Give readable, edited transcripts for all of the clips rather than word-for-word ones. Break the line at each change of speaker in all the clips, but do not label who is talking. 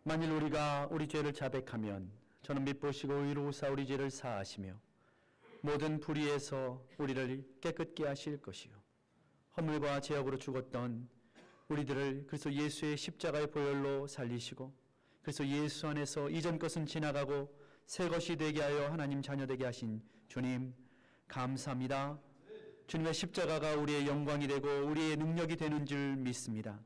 만일 우리가 우리 죄를 자백하면 저는 미쁘시고 의로우사 우리 죄를 사하시며 모든 불의에서 우리를 깨끗게 하실 것이요 허물과 죄악으로 죽었던 우리들을 그리스도 예수의 십자가의 보혈로 살리시고 그래서 예수 안에서 이전 것은 지나가고 새 것이 되게 하여 하나님 자녀 되게 하신 주님 감사합니다. 주님의 십자가가 우리의 영광이 되고 우리의 능력이 되는 줄 믿습니다.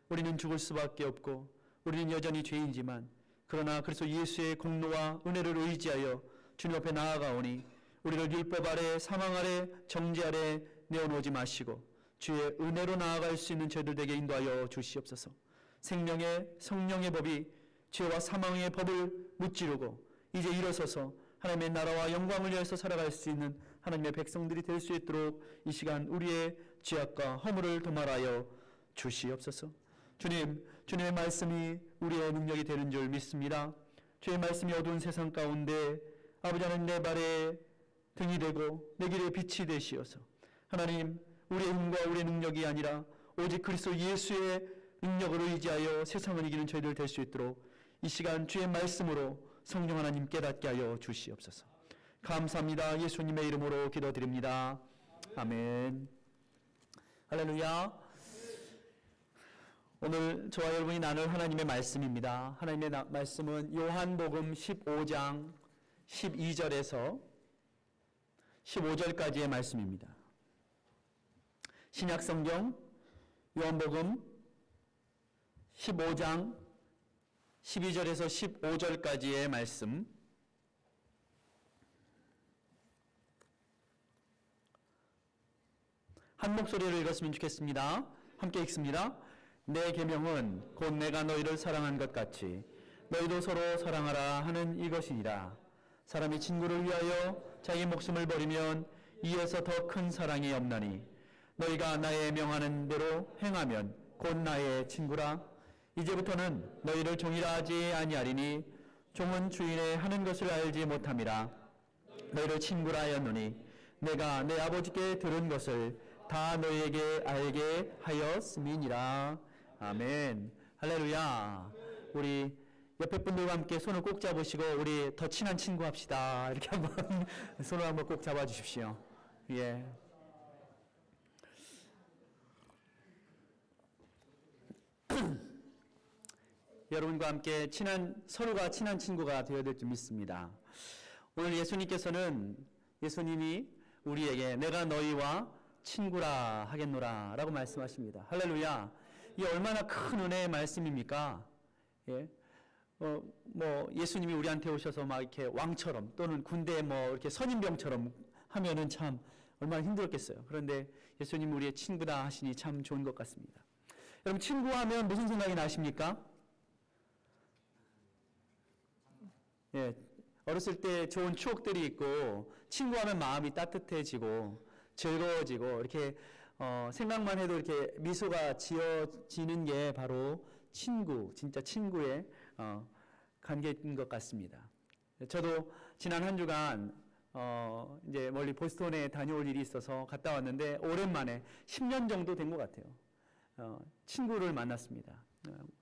우리는 죽을 수밖에 없고 우리는 여전히 죄인지만 그러나 그래서 예수의 공로와 은혜를 의지하여 주님 앞에 나아가오니 우리를 율법 아래 사망 아래 정죄 아래 내어놓지 마시고 주의 은혜로 나아갈 수 있는 저희들에게 인도하여 주시옵소서. 생명의 성령의 법이 죄와 사망의 법을 무찌르고 이제 일어서서 하나님의 나라와 영광을 위해서 살아갈 수 있는 하나님의 백성들이 될 수 있도록 이 시간 우리의 죄악과 허물을 도말하여 주시옵소서. 주님, 주님의 말씀이 우리의 능력이 되는 줄 믿습니다. 주의 말씀이 어두운 세상 가운데 아버지 하나님 내 발에 등이 되고 내 길에 빛이 되시어서 하나님 우리의 힘과 우리의 능력이 아니라 오직 그리스도 예수의 능력을 의지하여 세상을 이기는 저희들 될 수 있도록 이 시간 주의 말씀으로 성령 하나님 깨닫게 하여 주시옵소서. 감사합니다. 예수님의 이름으로 기도드립니다. 아멘. 할렐루야. 오늘 저와 여러분이 나눌 하나님의 말씀입니다. 하나님의 말씀은 요한복음 15장 12절에서 15절까지의 말씀입니다. 신약성경 요한복음 15장 12절에서 15절까지의 말씀 한 목소리로 읽었으면 좋겠습니다. 함께 읽습니다. 내 계명은 곧 내가 너희를 사랑한 것 같이 너희도 서로 사랑하라 하는 이것이니라. 사람이 친구를 위하여 자기 목숨을 버리면 이에서 더 큰 사랑이 없나니 너희가 나의 명하는 대로 행하면 곧 나의 친구라. 이제부터는 너희를 종이라 하지 아니하리니 종은 주인의 하는 것을 알지 못함이라. 너희를 친구라 하였노니 내가 내 아버지께 들은 것을 다 너희에게 알게 하였음이니라. 아멘. 할렐루야. 우리 옆에 분들과 함께 손을 꼭 잡으시고 우리 더 친한 친구 합시다. 이렇게 한번 손을 한번 꼭 잡아주십시오. 예. 여러분과 함께 서로가 친한 친구가 되어야 될 줄 믿습니다. 오늘 예수님이 우리에게 내가 너희와 친구라 하겠노라 라고 말씀하십니다. 할렐루야. 이게 얼마나 큰 은혜의 말씀입니까? 예. 예수님이 우리한테 오셔서 막 이렇게 왕처럼 또는 군대에 이렇게 선임병처럼 하면은 참 얼마나 힘들었겠어요. 그런데 예수님이 우리의 친구다 하시니 참 좋은 것 같습니다. 여러분, 친구하면 무슨 생각이 나십니까? 예, 어렸을 때 좋은 추억들이 있고 친구하면 마음이 따뜻해지고 즐거워지고 이렇게 생각만 해도 이렇게 미소가 지어지는 게 바로 진짜 친구의 관계인 것 같습니다. 저도 지난 한 주간 이제 멀리 보스턴에 다녀올 일이 있어서 갔다 왔는데 오랜만에 10년 정도 된 것 같아요. 친구를 만났습니다.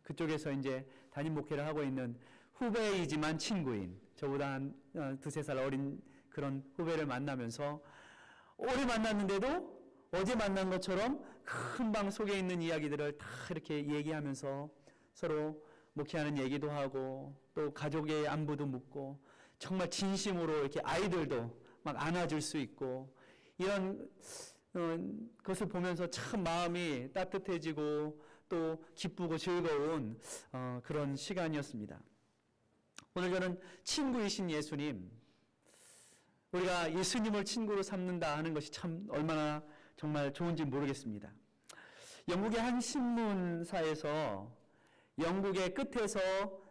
그쪽에서 이제 담임 목회를 하고 있는 후배이지만 친구인 저보다 한 2-3살 어린 그런 후배를 만나면서 오래 만났는데도 어제 만난 것처럼 큰 방 속에 있는 이야기들을 다 이렇게 얘기하면서 서로 목회하는 얘기도 하고 또 가족의 안부도 묻고 정말 진심으로 이렇게 아이들도 막 안아줄 수 있고 이런 것을 보면서 참 마음이 따뜻해지고 또 기쁘고 즐거운 그런 시간이었습니다. 오늘 저는 친구이신 예수님, 우리가 예수님을 친구로 삼는다 하는 것이 참 얼마나 정말 좋은지 모르겠습니다. 영국의 한 신문사에서 영국의 끝에서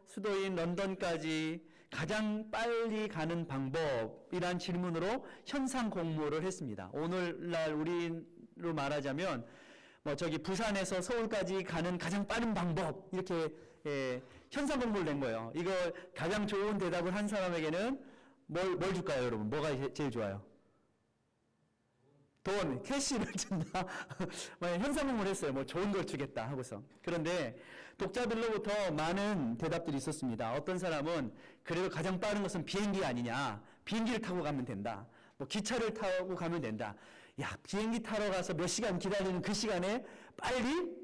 수도인 런던까지 가장 빨리 가는 방법이란 질문으로 현상 공모를 했습니다. 오늘날 우리로 말하자면 부산에서 서울까지 가는 가장 빠른 방법 이렇게 현상 공모를 낸 거예요. 이거 가장 좋은 대답을 한 사람에게는 뭘 줄까요, 여러분? 뭐가 제일 좋아요? 돈, 캐시를 준다. 현상 공모를 했어요. 좋은 걸 주겠다 하고서. 그런데 독자들로부터 많은 대답들이 있었습니다. 어떤 사람은 그래도 가장 빠른 것은 비행기 아니냐. 비행기를 타고 가면 된다. 뭐 기차를 타고 가면 된다. 야, 비행기 타러 가서 몇 시간 기다리는 그 시간에 빨리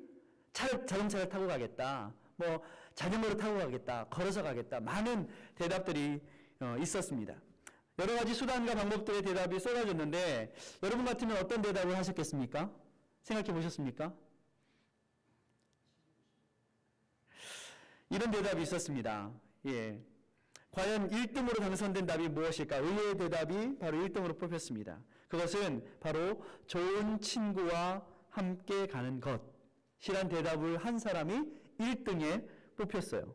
자동차를 타고 가겠다. 뭐 자전거를 타고 가겠다. 걸어서 가겠다. 많은 대답들이 있었습니다. 여러 가지 수단과 방법들의 대답이 쏟아졌는데 여러분 같으면 어떤 대답을 하셨겠습니까? 생각해 보셨습니까? 이런 대답이 있었습니다. 예. 과연 1등으로 당선된 답이 무엇일까? 의외의 대답이 바로 1등으로 뽑혔습니다. 그것은 바로 좋은 친구와 함께 가는 것이란 대답을 한 사람이 1등에 뽑혔어요.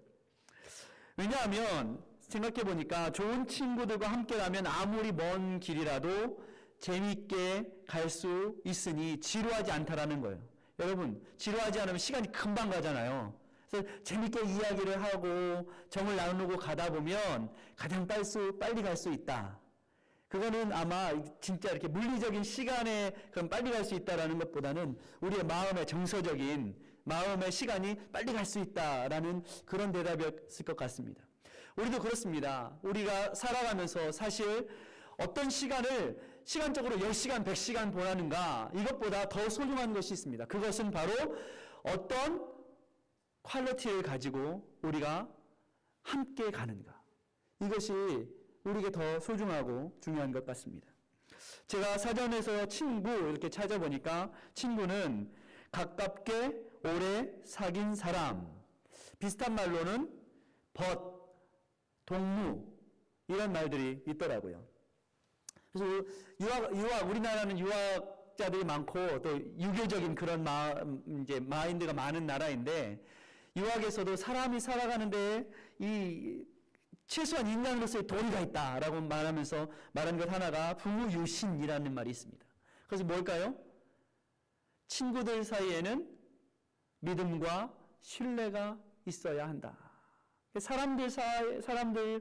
왜냐하면 생각해 보니까 좋은 친구들과 함께 가면 아무리 먼 길이라도 재미있게 갈 수 있으니 지루하지 않다라는 거예요. 여러분, 지루하지 않으면 시간이 금방 가잖아요. 그래서 재밌게 이야기를 하고 정을 나누고 가다 보면 가장 빨리 갈 수 있다. 그거는 아마 진짜 이렇게 물리적인 시간에 그럼 빨리 갈 수 있다라는 것보다는 우리의 마음의 정서적인 마음의 시간이 빨리 갈 수 있다라는 그런 대답이었을 것 같습니다. 우리도 그렇습니다. 우리가 살아가면서 사실 어떤 시간을 시간적으로 10시간, 100시간 보내는가 이것보다 더 소중한 것이 있습니다. 그것은 바로 어떤 퀄리티를 가지고 우리가 함께 가는가. 이것이 우리에게 더 소중하고 중요한 것 같습니다. 제가 사전에서 친구 이렇게 찾아보니까 친구는 가깝게 오래 사귄 사람, 비슷한 말로는 동무 이런 말들이 있더라고요. 그래서 우리나라는 유학자들이 많고 또 유교적인 그런 마인드가 많은 나라인데 유학에서도 사람이 살아가는데 이 최소한 인간으로서의 도리가 있다라고 말하면서 말한 것 하나가 부유신이라는 말이 있습니다. 그래서 뭘까요? 친구들 사이에는 믿음과 신뢰가 있어야 한다. 사람들을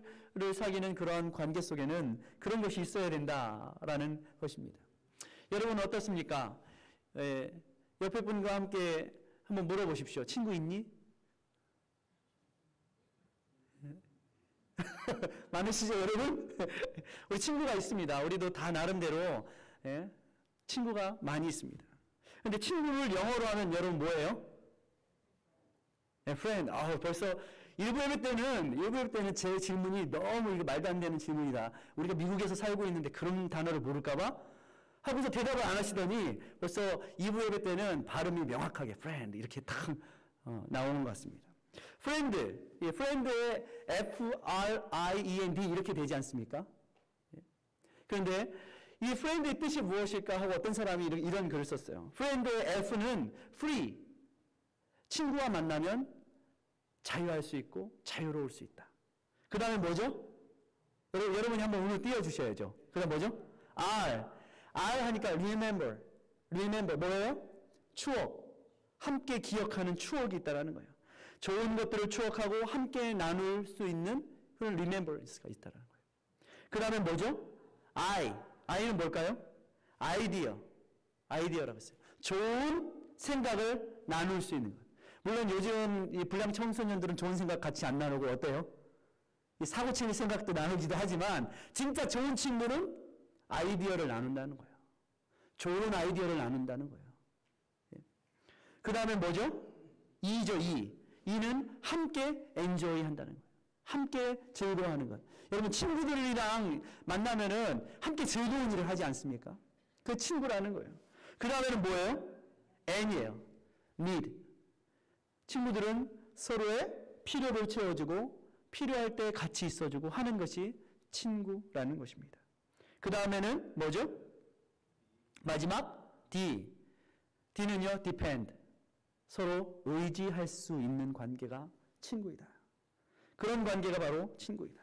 사귀는 그런 관계 속에는 그런 것이 있어야 된다라는 것입니다. 여러분 어떻습니까? 옆에 분과 함께 한번 물어보십시오. 친구 있니? 많으시죠, 여러분? 우리 친구가 있습니다. 우리도 다 나름대로 친구가 많이 있습니다. 근데 친구를 영어로 하면 여러분 뭐예요? friend. 벌써 일부 예배 때는 제 질문이 너무 이거 말도 안 되는 질문이다. 우리가 미국에서 살고 있는데 그런 단어를 모를까봐? 하고서 대답을 안 하시더니 벌써 2부 예배 때는 발음이 명확하게 friend 이렇게 딱 나오는 것 같습니다. friend, friend의 F-R-I-E-N-D 이렇게 되지 않습니까? 그런데 이 friend의 뜻이 무엇일까 하고 어떤 사람이 이런 글을 썼어요. friend의 F는 free, 친구와 만나면 자유할 수 있고 자유로울 수 있다. 그 다음에 뭐죠? 여러분이 한번 오늘 띄워주셔야죠. 그 다음 뭐죠? R 하니까 remember 뭐예요? 추억, 함께 기억하는 추억이 있다는 거예요. 좋은 것들을 추억하고 함께 나눌 수 있는 그런 remembrance가 있다는 거예요. 그 다음에 뭐죠? I는 뭘까요? 아이디어라고 했어요. 좋은 생각을 나눌 수 있는 것. 물론 요즘 이 불량 청소년들은 좋은 생각 같이 안 나누고 어때요? 이 사고치는 생각도 나누기도 하지만 진짜 좋은 친구는 아이디어를 나눈다는 거예요. 좋은 아이디어를 나눈다는 거예요. 그 다음에 뭐죠? E죠, E는 함께 enjoy 한다는 거예요. 함께 즐거워하는 것. 여러분 친구들이랑 만나면은 함께 즐거운 일을 하지 않습니까? 그 친구라는 거예요. 그 다음에는 뭐예요? N이에요. need. 친구들은 서로의 필요를 채워주고 필요할 때 같이 있어주고 하는 것이 친구라는 것입니다. 그 다음에는 뭐죠? 마지막 D는요 depend. 서로 의지할 수 있는 관계가 친구이다. 그런 관계가 바로 친구이다.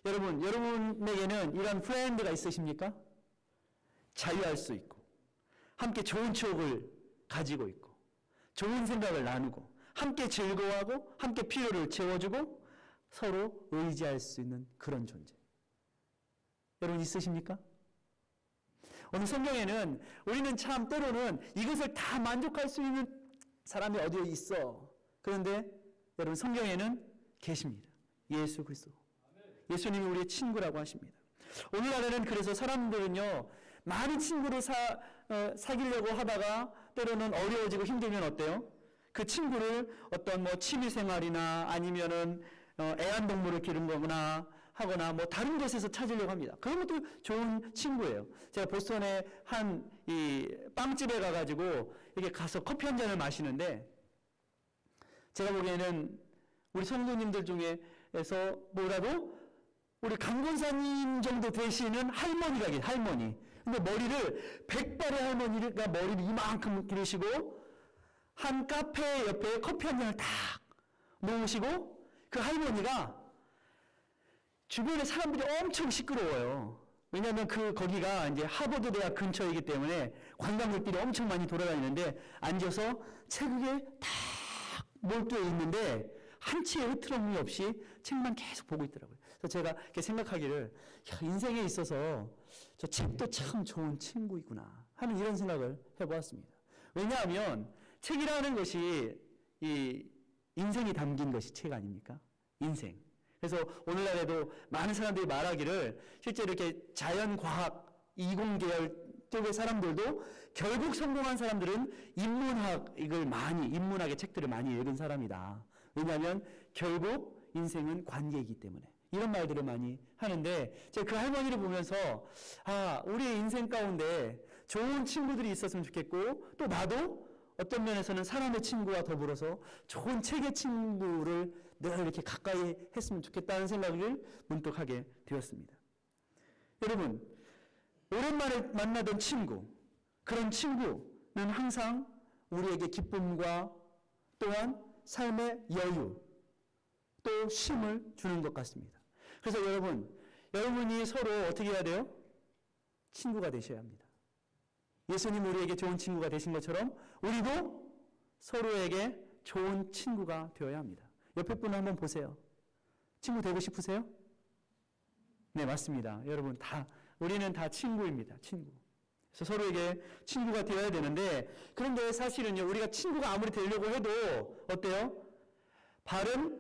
여러분에게는 이런 friend가 있으십니까? 자유할 수 있고 함께 좋은 추억을 가지고 있고 좋은 생각을 나누고 함께 즐거워하고 함께 필요를 채워주고 서로 의지할 수 있는 그런 존재. 여러분 있으십니까? 오늘 성경에는 우리는 참 때로는 이것을 다 만족할 수 있는 사람이 어디에 있어. 그런데 여러분 성경에는 계십니다. 예수 그리스도. 예수님이 우리의 친구라고 하십니다. 오늘날에는 그래서 사람들은요, 많은 친구를 사귀려고 하다가 때로는 어려워지고 힘들면 어때요? 그 친구를 어떤 뭐 취미생활이나 아니면은 애완동물을 기른거나 하거나 뭐 다른 곳에서 찾으려고 합니다. 그런 것도 좋은 친구예요. 제가 보스턴에 한 이 빵집에 가가지고 이렇게 가서 커피 한 잔을 마시는데, 제가 보기에는 우리 성도님들 중에서 뭐라도 우리 강권사님 정도 되시는 할머니가 계세요. 할머니. 근데 머리를 백발의 할머니가 머리를 이만큼 기르시고 한 카페 옆에 커피 한 잔을 딱 놓으시고, 그 할머니가 주변에 사람들이 엄청 시끄러워요. 왜냐하면 거기가 이제 하버드 대학 근처이기 때문에 관광객들이 엄청 많이 돌아다니는데, 앉아서 책에 딱 몰두해 있는데 한치의 흐트러짐이 없이 책만 계속 보고 있더라고요. 그래서 제가 이렇게 생각하기를, 인생에 있어서 저 책도 참 좋은 친구이구나 하는 이런 생각을 해보았습니다. 왜냐하면 책이라는 것이 이 인생이 담긴 것이 책 아닙니까? 인생. 그래서 오늘날에도 많은 사람들이 말하기를, 실제로 이렇게 자연과학, 이공계열 쪽의 사람들도 결국 성공한 사람들은 인문학의 책들을 많이 읽은 사람이다. 왜냐하면 결국 인생은 관계이기 때문에. 이런 말들을 많이 하는데, 제가 그 할머니를 보면서, 우리의 인생 가운데 좋은 친구들이 있었으면 좋겠고, 또 나도 어떤 면에서는 사람의 친구와 더불어서 좋은 책의 친구를 늘 이렇게 가까이 했으면 좋겠다는 생각을 문득 하게 되었습니다. 여러분, 오랜만에 만나던 친구, 그런 친구는 항상 우리에게 기쁨과 또한 삶의 여유, 또 쉼을 주는 것 같습니다. 그래서 여러분이 서로 어떻게 해야 돼요? 친구가 되셔야 합니다. 예수님 우리에게 좋은 친구가 되신 것처럼 우리도 서로에게 좋은 친구가 되어야 합니다. 옆에 분을 한번 보세요. 친구 되고 싶으세요? 네, 맞습니다. 여러분, 우리는 다 친구입니다. 친구. 그래서 서로에게 친구가 되어야 되는데, 그런데 사실은요, 우리가 친구가 아무리 되려고 해도 어때요? 바른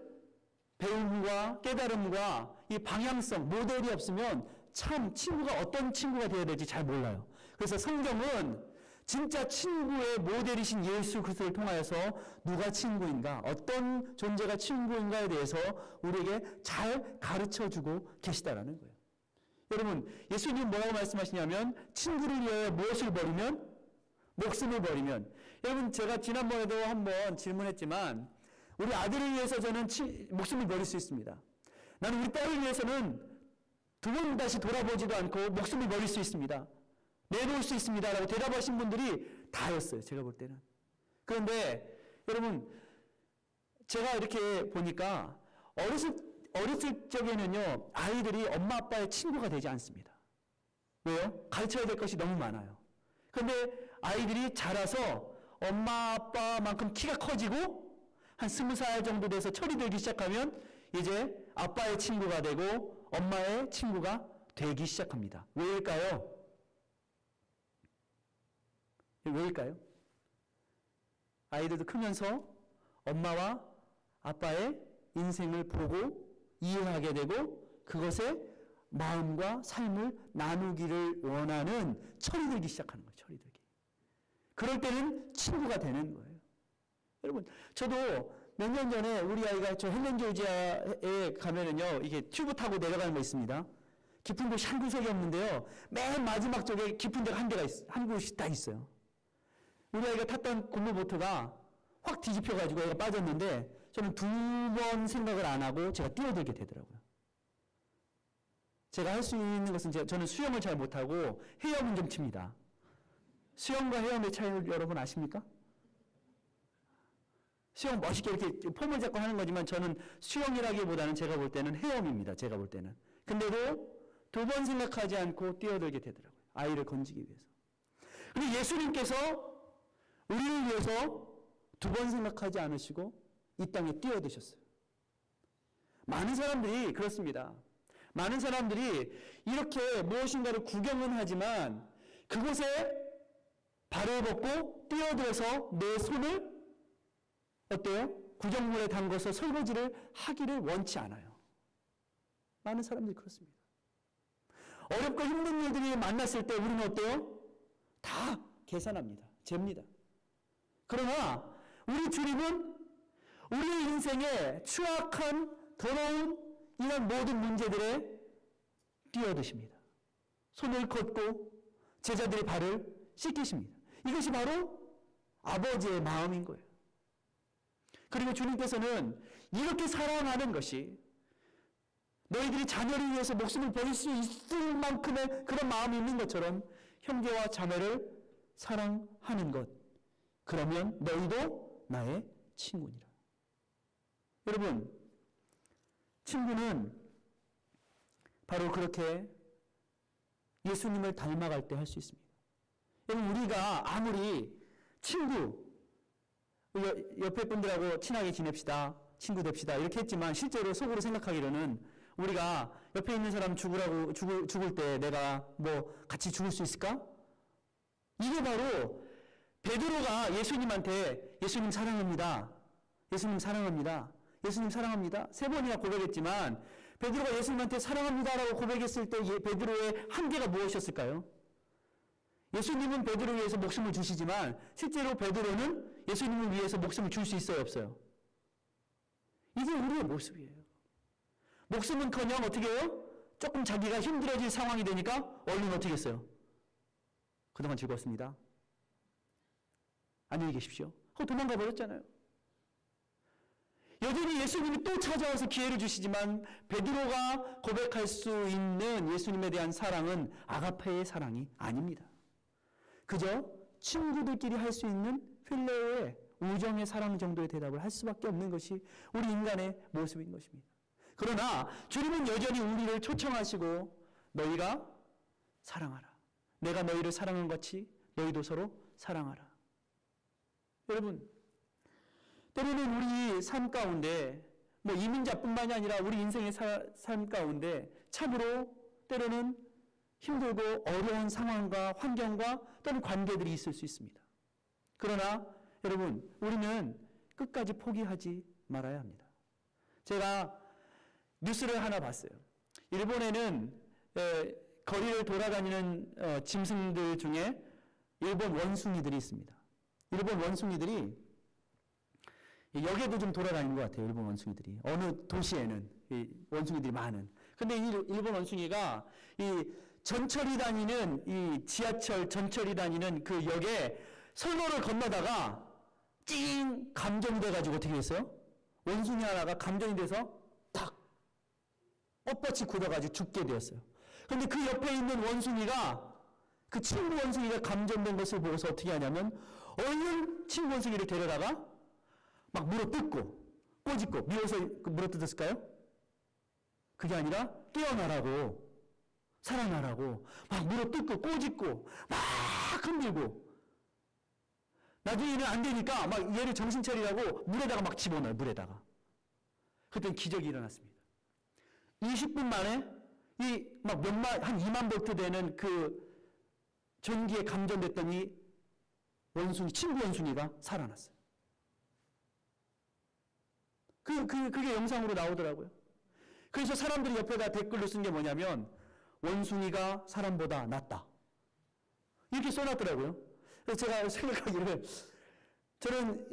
배움과 깨달음과 이 방향성, 모델이 없으면 참 친구가 어떤 친구가 되어야 될지 잘 몰라요. 그래서 성경은 진짜 친구의 모델이신 예수 그리스도를 통하여서 누가 친구인가, 어떤 존재가 친구인가에 대해서 우리에게 잘 가르쳐주고 계시다라는 거예요. 여러분, 예수님은 뭐라고 말씀하시냐면, 친구를 위하여 무엇을 버리면? 목숨을 버리면. 여러분, 제가 지난번에도 한번 질문했지만, 우리 아들을 위해서 저는 목숨을 버릴 수 있습니다. 나는 우리 딸을 위해서는 두 번 다시 돌아보지도 않고 목숨을 버릴 수 있습니다. 내놓을 수 있습니다. 라고 대답하신 분들이 다였어요. 제가 볼 때는. 그런데 여러분, 제가 이렇게 보니까 어렸을 적에는요, 아이들이 엄마 아빠의 친구가 되지 않습니다. 왜요? 가르쳐야 될 것이 너무 많아요. 그런데 아이들이 자라서 엄마 아빠만큼 키가 커지고 한 20살 정도 돼서 철이 들기 시작하면 이제 아빠의 친구가 되고 엄마의 친구가 되기 시작합니다. 왜일까요? 왜일까요? 아이들도 크면서 엄마와 아빠의 인생을 보고 이해하게 되고 그것에 마음과 삶을 나누기를 원하는 철이 들기 시작하는 거예요. 철이 들기. 그럴 때는 친구가 되는 거예요. 여러분, 저도 몇 년 전에 우리 아이가 저 헬렌 조지아에 가면은요, 이게 튜브 타고 내려가는 거 있습니다. 깊은 곳이 한 구석이 없는데요, 맨 마지막 쪽에 깊은 데가 한 곳이 딱 있어요. 우리 아이가 탔던 고무보트가 확 뒤집혀가지고 애가 빠졌는데, 저는 2번 생각을 안 하고 제가 뛰어들게 되더라고요. 제가 할 수 있는 것은 저는 수영을 잘 못하고 헤엄은 좀 칩니다. 수영과 헤엄의 차이를 여러분 아십니까? 수영 멋있게 이렇게 폼을 잡고 하는 거지만 저는 수영이라기보다는 제가 볼 때는 헤엄입니다. 제가 볼 때는. 근데도 2번 생각하지 않고 뛰어들게 되더라고요. 아이를 건지기 위해서. 근데 예수님께서 우리를 위해서 2번 생각하지 않으시고 이 땅에 뛰어드셨어요. 많은 사람들이 그렇습니다. 많은 사람들이 이렇게 무엇인가를 구경은 하지만 그곳에 발을 벗고 뛰어들어서 내 손을 어때요? 구정물에 담궈서 설거지를 하기를 원치 않아요. 많은 사람들이 그렇습니다. 어렵고 힘든 일들이 만났을 때 우리는 어때요? 다 계산합니다. 잽니다. 그러나 우리 주님은 우리의 인생에 추악한 더러운 이런 모든 문제들에 뛰어드십니다. 손을 걷고 제자들의 발을 씻기십니다. 이것이 바로 아버지의 마음인 거예요. 그리고 주님께서는 이렇게 사랑하는 것이 너희들이 자녀를 위해서 목숨을 버릴 수 있을 만큼의 그런 마음이 있는 것처럼 형제와 자매를 사랑하는 것. 그러면 너희도 나의 친구니라. 여러분, 친구는 바로 그렇게 예수님을 닮아갈 때 할 수 있습니다. 여러분, 우리가 아무리 친구, 옆에 분들하고 친하게 지냅시다, 친구 됩시다 이렇게 했지만 실제로 속으로 생각하기로는 우리가 옆에 있는 사람 죽을 때 내가 뭐 같이 죽을 수 있을까? 이게 바로 베드로가 예수님한테 예수님 사랑합니다. 예수님 사랑합니다. 예수님 사랑합니다. 3번이나 고백했지만 베드로가 예수님한테 사랑합니다라고 고백했을 때 베드로의 한계가 무엇이었을까요? 예수님은 베드로를 위해서 목숨을 주시지만 실제로 베드로는 예수님을 위해서 목숨을 줄 수 있어요, 없어요? 이게 우리의 모습이에요. 목숨은커녕 어떻게 해요? 조금 자기가 힘들어질 상황이 되니까 얼른 어떻게 했어요? 그동안 즐거웠습니다. 안녕히 계십시오. 하고 도망가 버렸잖아요. 여전히 예수님이 또 찾아와서 기회를 주시지만 베드로가 고백할 수 있는 예수님에 대한 사랑은 아가페의 사랑이 아닙니다. 그저 친구들끼리 할 수 있는 필레오의 우정의 사랑 정도의 대답을 할 수밖에 없는 것이 우리 인간의 모습인 것입니다. 그러나 주님은 여전히 우리를 초청하시고 너희가 사랑하라. 내가 너희를 사랑한 것 같이 너희도 서로 사랑하라. 여러분, 때로는 우리 삶 가운데 뭐 이민자뿐만이 아니라 우리 인생의 삶 가운데 참으로 때로는 힘들고 어려운 상황과 환경과 또는 관계들이 있을 수 있습니다. 그러나 여러분, 우리는 끝까지 포기하지 말아야 합니다. 제가 뉴스를 하나 봤어요. 일본에는 거리를 돌아다니는 짐승들 중에 일본 원숭이들이 있습니다. 일본 원숭이들이 역에도 좀 돌아다니는 것 같아요. 일본 원숭이들이. 어느 도시에는 이 원숭이들이 많은. 근데 이 일본 원숭이가 이 전철이 다니는 이 지하철 전철이 다니는 그 역에 선로를 건너다가 찡 감전이 돼가지고 어떻게 됐어요? 원숭이 하나가 감전이 돼서 탁 뻣뻣이 굳어가지고 죽게 되었어요. 그런데 그 옆에 있는 원숭이가 그 친구 원숭이가 감전된 것을 보고서 어떻게 하냐면 얼른 친구 원숭이를 데려다가 막 물어뜯고 꼬집고 미워서 물어뜯었을까요? 그게 아니라 깨어나라고 사랑하라고 막 물어뜯고 꼬집고 막 흔들고 나중에는 안 되니까 막 얘를 정신 차리라고 물에다가 막 집어넣어요. 물에다가. 그때 기적이 일어났습니다. 20분 만에 이 막 한 2만 볼트 되는 그 전기에 감전됐던 이 원숭이, 친구 원숭이가 살아났어요. 그게 영상으로 나오더라고요. 그래서 사람들이 옆에다 댓글로 쓴 게 뭐냐면 원숭이가 사람보다 낫다. 이렇게 써놨더라고요. 그래서 제가 생각하기를 저는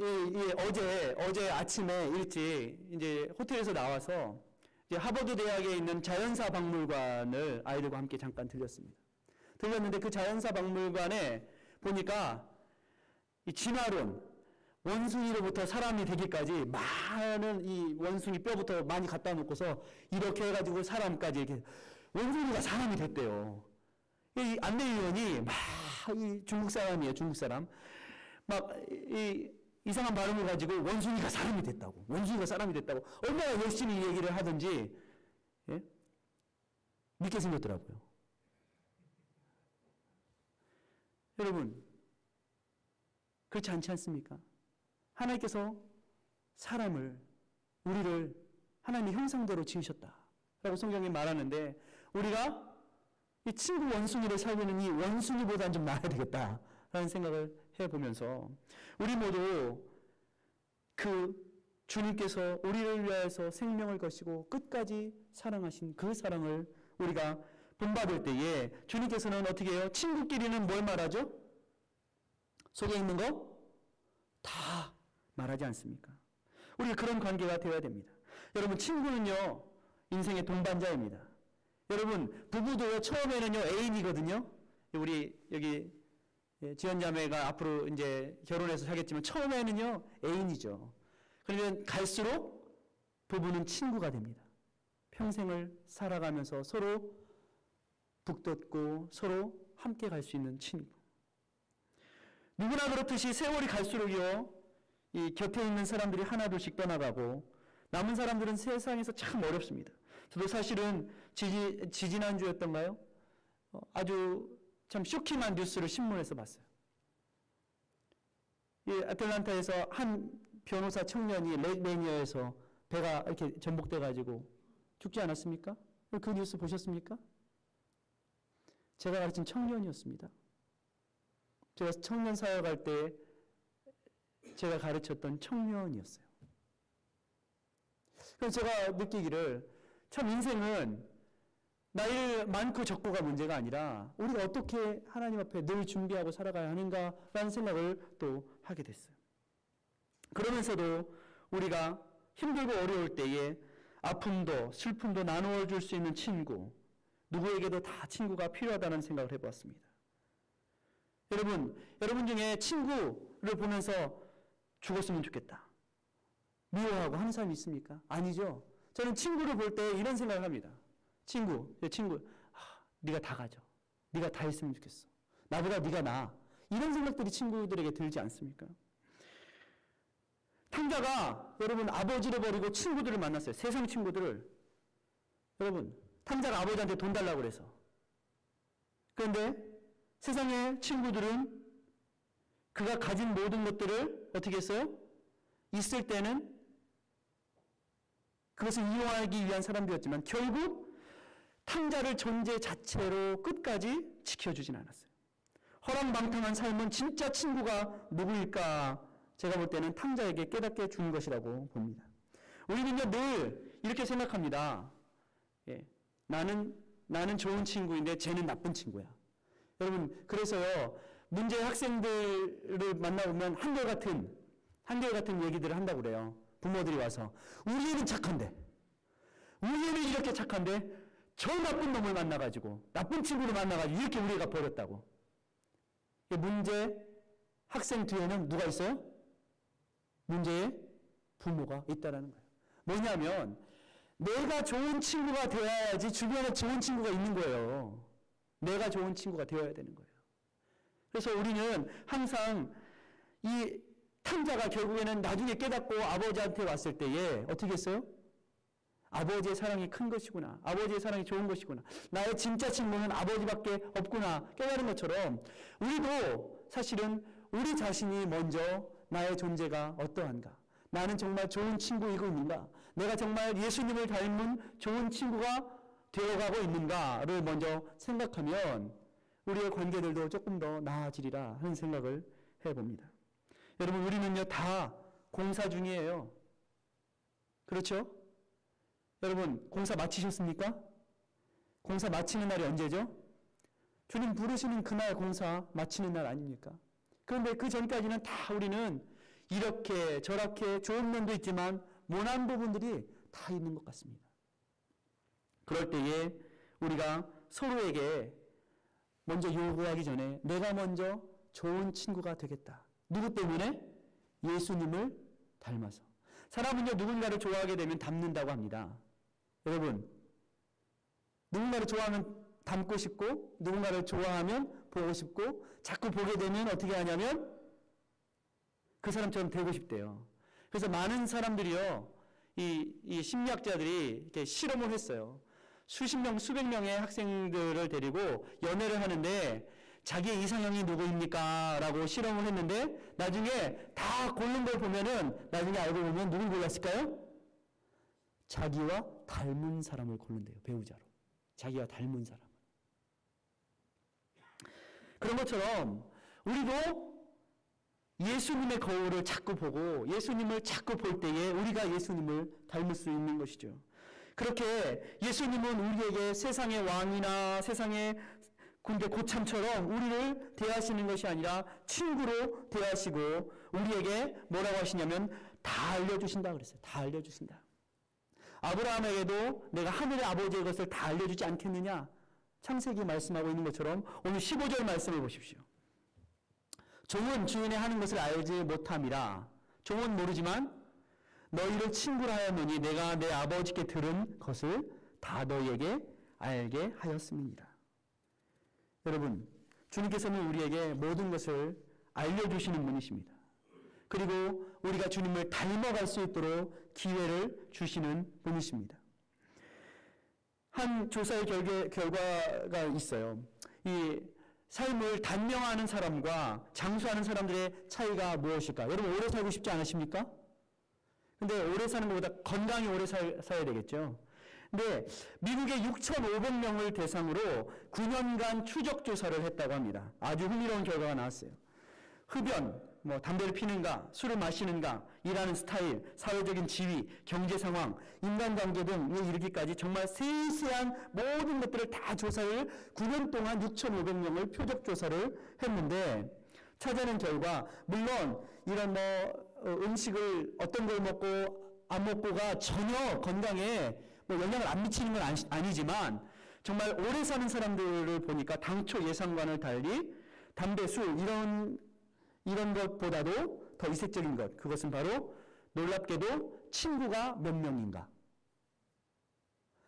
어제 아침에 일찍 이제 호텔에서 나와서 이제 하버드 대학에 있는 자연사 박물관을 아이들과 함께 잠깐 들렸는데 그 자연사 박물관에 보니까 이 진화론, 원숭이로부터 사람이 되기까지 많은 이 원숭이 뼈부터 많이 갖다 놓고서 이렇게 해가지고 사람까지 이렇게 원숭이가 사람이 됐대요. 이 안내위원이 막 이 중국 사람이에요, 중국 사람. 막 이 이상한 발음을 가지고 원숭이가 사람이 됐다고, 원숭이가 사람이 됐다고 얼마나 열심히 얘기를 하든지 예? 믿게 생겼더라고요. 여러분, 그렇지 않지 않습니까? 하나님께서 우리를 하나님의 형상대로 지으셨다라고 성경이 말하는데 우리가 이 친구 원숭이를 살리는 이 원숭이보다는 좀 나아야 되겠다라는 생각을 해보면서 우리 모두 그 주님께서 우리를 위하여서 생명을 거시고 끝까지 사랑하신 그 사랑을 우리가 본받을 때에 주님께서는 어떻게 해요? 친구끼리는 뭘 말하죠? 속에 있는 거 다 말하지 않습니까? 우리가 그런 관계가 되어야 됩니다. 여러분, 친구는요, 인생의 동반자입니다. 여러분, 부부도 처음에는요, 애인이거든요. 우리 여기 지연자매가 앞으로 이제 결혼해서 사겠지만 처음에는요, 애인이죠. 그러면 갈수록 부부는 친구가 됩니다. 평생을 살아가면서 서로 북돋고 서로 함께 갈 수 있는 친구. 누구나 그렇듯이 세월이 갈수록요, 이 곁에 있는 사람들이 하나둘씩 떠나가고 남은 사람들은 세상에서 참 어렵습니다. 저도 사실은 지지난주였던가요? 아주 참 쇼킹한 뉴스를 신문에서 봤어요. 이 아틀란타에서 한 변호사 청년이 렉 매니어에서 배가 이렇게 전복돼가지고 죽지 않았습니까? 그 뉴스 보셨습니까? 제가 가르친 청년이었습니다. 제가 청년 사역할 때 제가 가르쳤던 청년이었어요. 그래서 제가 느끼기를 참 인생은 나이 많고 적고가 문제가 아니라 우리가 어떻게 하나님 앞에 늘 준비하고 살아가야 하는가라는 생각을 또 하게 됐어요. 그러면서도 우리가 힘들고 어려울 때에 아픔도 슬픔도 나누어 줄 수 있는 친구, 누구에게도 다 친구가 필요하다는 생각을 해보았습니다. 여러분 중에 친구를 보면서 죽었으면 좋겠다, 미워하고 하는 사람이 있습니까? 아니죠. 저는 친구를 볼 때 이런 생각을 합니다. 친구, 네가 다 가져. 네가 다 했으면 좋겠어. 나보다 네가 나아. 이런 생각들이 친구들에게 들지 않습니까? 탕자가 여러분 아버지를 버리고 친구들을 만났어요. 세상 친구들을. 여러분, 탕자가 아버지한테 돈 달라고 그래서. 그런데 세상의 친구들은 그가 가진 모든 것들을 어떻게 했어요? 있을 때는 그것을 이용하기 위한 사람들이었지만 결국 탕자를 존재 자체로 끝까지 지켜주진 않았어요. 허랑방탕한 삶은 진짜 친구가 누구일까? 제가 볼 때는 탕자에게 깨닫게 준 것이라고 봅니다. 우리는요, 늘 이렇게 생각합니다. 나는 좋은 친구인데 쟤는 나쁜 친구야. 여러분, 그래서요, 문제의 학생들을 만나보면 한결같은 얘기들을 한다고 그래요. 부모들이 와서 우리 애는 착한데, 우리 애는 이렇게 착한데 저 나쁜 놈을 만나가지고, 나쁜 친구를 만나가지고 이렇게 우리 애가 버렸다고. 문제 학생 뒤에는 누가 있어요? 문제의 부모가 있다라는 거예요. 뭐냐면 내가 좋은 친구가 되어야지 주변에 좋은 친구가 있는 거예요. 내가 좋은 친구가 되어야 되는 거예요. 그래서 우리는 항상 이 탕자가 결국에는 나중에 깨닫고 아버지한테 왔을 때에 어떻게 했어요? 아버지의 사랑이 큰 것이구나. 아버지의 사랑이 좋은 것이구나. 나의 진짜 친구는 아버지밖에 없구나. 깨달은 것처럼 우리도 사실은 우리 자신이 먼저 나의 존재가 어떠한가? 나는 정말 좋은 친구이고 있는가? 내가 정말 예수님을 닮은 좋은 친구가 되어가고 있는가를 먼저 생각하면 우리의 관계들도 조금 더 나아지리라 하는 생각을 해봅니다. 여러분, 우리는요 다 공사 중이에요. 그렇죠? 여러분, 공사 마치셨습니까? 공사 마치는 날이 언제죠? 주님 부르시는 그날 공사 마치는 날 아닙니까? 그런데 그 전까지는 다 우리는 이렇게 저렇게 좋은 면도 있지만 모난 부분들이 다 있는 것 같습니다. 그럴 때에 우리가 서로에게 먼저 요구하기 전에 내가 먼저 좋은 친구가 되겠다. 누구 때문에? 예수님을 닮아서. 사람은요 누군가를 좋아하게 되면 닮는다고 합니다. 여러분, 누군가를 좋아하면 닮고 싶고 누군가를 좋아하면 보고 싶고 자꾸 보게 되면 어떻게 하냐면 그 사람처럼 되고 싶대요. 그래서 많은 사람들이요 이 심리학자들이 이렇게 실험을 했어요. 수십 명, 수백 명의 학생들을 데리고 연애를 하는데 자기의 이상형이 누구입니까? 라고 실험을 했는데 나중에 다 고른 걸 보면은 나중에 알고 보면 누굴 골랐을까요? 자기와 닮은 사람을 고른대요. 배우자로. 자기와 닮은 사람을. 그런 것처럼 우리도 예수님의 거울을 자꾸 보고 예수님을 자꾸 볼 때에 우리가 예수님을 닮을 수 있는 것이죠. 그렇게 예수님은 우리에게 세상의 왕이나 세상의 군대 고참처럼 우리를 대하시는 것이 아니라 친구로 대하시고 우리에게 뭐라고 하시냐면 다 알려주신다 그랬어요. 다 알려주신다. 아브라함에게도 내가 하늘의 아버지의 것을 다 알려주지 않겠느냐? 창세기 말씀하고 있는 것처럼 오늘 15절 말씀해 보십시오. 종은 주인의 하는 것을 알지 못함이라. 종은 모르지만 너희를 친구라 하였느니 내가 내 아버지께 들은 것을 다 너희에게 알게 하였음이니라. 여러분, 주님께서는 우리에게 모든 것을 알려주시는 분이십니다. 그리고 우리가 주님을 닮아갈 수 있도록 기회를 주시는 분이십니다. 한 조사의 결과가 있어요. 이 삶을 단명하는 사람과 장수하는 사람들의 차이가 무엇일까? 여러분 오래 살고 싶지 않으십니까? 근데 오래 사는 것보다 건강히 오래 살아야 되겠죠. 근데 미국의 6,500명을 대상으로 9년간 추적 조사를 했다고 합니다. 아주 흥미로운 결과가 나왔어요. 흡연, 담배를 피는가, 술을 마시는가, 일하는 스타일, 사회적인 지위, 경제 상황, 인간관계 등에 이르기까지 정말 세세한 모든 것들을 다 조사를 9년 동안 6,500명을 표적 조사를 했는데 찾아낸 결과 물론 이런 음식을 어떤 걸 먹고 안 먹고가 전혀 건강에 영향을 안 미치는 건 아니지만 정말 오래 사는 사람들을 보니까 당초 예상과는 달리 담배, 술 이런 것보다도 더 이색적인 것, 그것은 바로 놀랍게도 친구가 몇 명인가.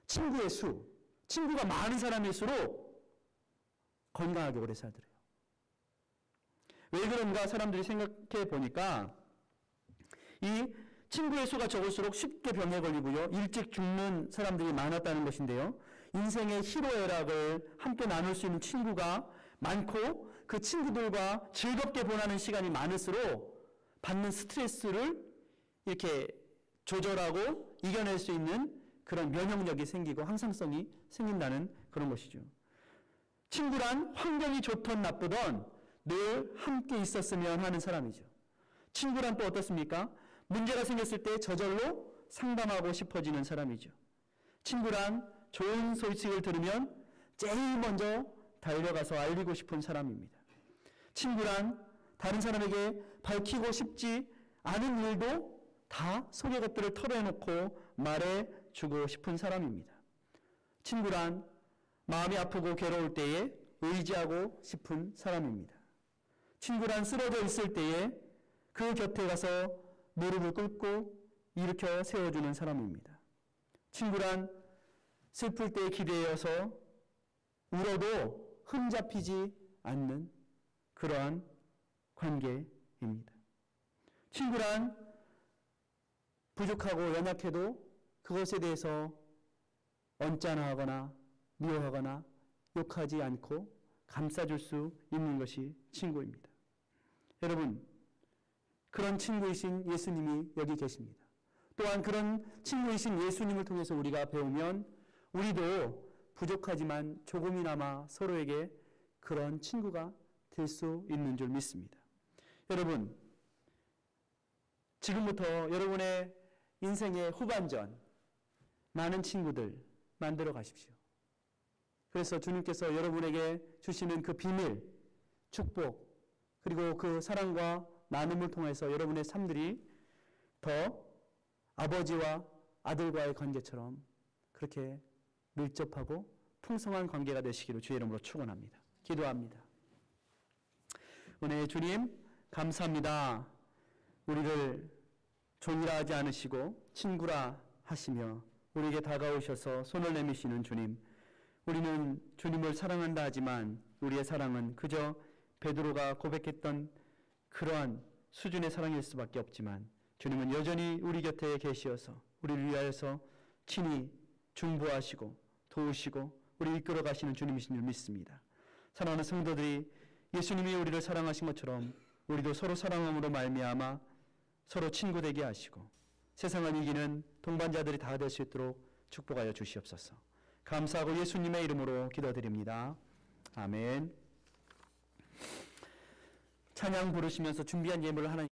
친구의 수, 친구가 많은 사람일수록 건강하게 오래 살더래요. 왜 그런가 사람들이 생각해 보니까 이 친구의 수가 적을수록 쉽게 병에 걸리고요. 일찍 죽는 사람들이 많았다는 것인데요. 인생의 희로애락을 함께 나눌 수 있는 친구가 많고 그 친구들과 즐겁게 보내는 시간이 많을수록 받는 스트레스를 이렇게 조절하고 이겨낼 수 있는 그런 면역력이 생기고 항상성이 생긴다는 그런 것이죠. 친구란 환경이 좋든 나쁘든 늘 함께 있었으면 하는 사람이죠. 친구란 또 어떻습니까? 문제가 생겼을 때 저절로 상담하고 싶어지는 사람이죠. 친구란 좋은 소식을 들으면 제일 먼저 달려가서 알리고 싶은 사람입니다. 친구란 다른 사람에게 밝히고 싶지 않은 일도 다 속의 것들을 털어놓고 말해주고 싶은 사람입니다. 친구란 마음이 아프고 괴로울 때에 의지하고 싶은 사람입니다. 친구란 쓰러져 있을 때에 그 곁에 가서 무릎을 꿇고 일으켜 세워주는 사람입니다. 친구란 슬플 때 기대어서 울어도 흠잡히지 않는 그러한 관계입니다. 친구란 부족하고 연약해도 그것에 대해서 언짢아하거나 미워하거나 욕하지 않고 감싸줄 수 있는 것이 친구입니다. 여러분, 그런 친구이신 예수님이 여기 계십니다. 또한 그런 친구이신 예수님을 통해서 우리가 배우면 우리도 부족하지만 조금이나마 서로에게 그런 친구가 될 수 있는 줄 믿습니다. 여러분, 지금부터 여러분의 인생의 후반전 많은 친구들 만들어 가십시오. 그래서 주님께서 여러분에게 주시는 그 비밀, 축복, 그리고 그 사랑과 나눔을 통해서 여러분의 삶들이 더 아버지와 아들과의 관계처럼 그렇게 밀접하고 풍성한 관계가 되시기를 주의 이름으로 축원합니다. 기도합니다. 은혜의 주님, 감사합니다. 우리를 종이라 하지 않으시고 친구라 하시며 우리에게 다가오셔서 손을 내미시는 주님, 우리는 주님을 사랑한다 하지만 우리의 사랑은 그저 베드로가 고백했던 그러한 수준의 사랑일 수밖에 없지만 주님은 여전히 우리 곁에 계시어서 우리를 위하여서 친히 중보하시고 도우시고 우리 이끌어 가시는 주님이신 줄 믿습니다. 사랑하는 성도들이 예수님이 우리를 사랑하신 것처럼 우리도 서로 사랑함으로 말미암아 서로 친구 되게 하시고 세상을 이기는 동반자들이 다 될 수 있도록 축복하여 주시옵소서. 감사하고 예수님의 이름으로 기도드립니다. 아멘. 찬양 부르시면서 준비한 예물을 하나님